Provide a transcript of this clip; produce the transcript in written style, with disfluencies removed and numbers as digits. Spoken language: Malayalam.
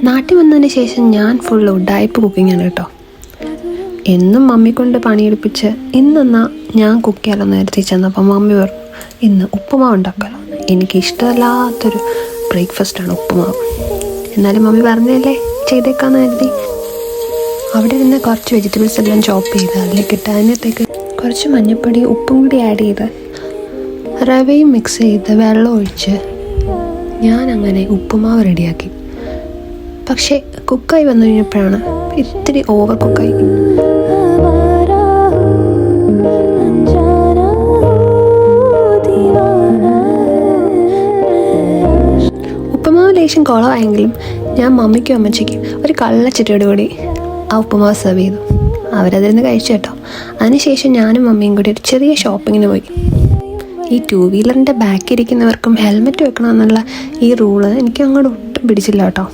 നാട്ടിൽ വന്നതിന് ശേഷം ഞാൻ ഫുൾ ഉഡായിപ്പ് കുക്കിങ്ങാണ് കേട്ടോ. എന്നും മമ്മി കൊണ്ട് പണിയെടുപ്പിച്ച് ഇന്നെന്നാ ഞാൻ കുക്ക് ചെയ്യാമെന്ന് നേരത്തെ ചെന്നപ്പോൾ മമ്മി പറഞ്ഞു ഇന്ന് ഉപ്പുമാവ് ഉണ്ടാക്കാമല്ലോ. എനിക്കിഷ്ടമല്ലാത്തൊരു ബ്രേക്ക്ഫാസ്റ്റാണ് ഉപ്പുമാവ്. എന്നാലും മമ്മി പറഞ്ഞല്ലേ ചെയ്തേക്കാന്ന് കരുതി അവിടെ നിന്ന് കുറച്ച് വെജിറ്റബിൾസ് എല്ലാം ചോപ്പ് ചെയ്ത് അതിലേക്ക് ഇട്ട് അതിനകത്തേക്ക് കുറച്ച് മഞ്ഞൾപ്പൊടി ഉപ്പും കൂടി ആഡ് ചെയ്ത് റവയും മിക്സ് ചെയ്ത് വെള്ളം ഒഴിച്ച് ഞാനങ്ങനെ ഉപ്പുമാവ് റെഡിയാക്കി. പക്ഷേ കുക്കായി വന്നു കഴിഞ്ഞപ്പോഴാണ് ഇത്തിരി ഓവർ കുക്കായി. ഉപ്പുമാവ് ലേശം കുളമായെങ്കിലും ഞാൻ മമ്മിക്കും അമ്മച്ചിക്കും ഒരു കള്ളച്ചിട്ടയോട് കൂടി ആ ഉപ്പുമാവ് സെർവ് ചെയ്തു. അവരതിരുന്ന് കഴിച്ചു കേട്ടോ. അതിനുശേഷം ഞാനും മമ്മിയും കൂടി ഒരു ചെറിയ ഷോപ്പിങ്ങിന് പോയി. ഈ 2 വീലറിൻ്റെ ബാക്കിൽ ഇരിക്കുന്നവർക്കും ഹെൽമെറ്റ് വെക്കണമെന്നുള്ള ഈ റൂള് എനിക്ക് അങ്ങോട്ട് ഒട്ടും പിടിച്ചില്ല കേട്ടോ.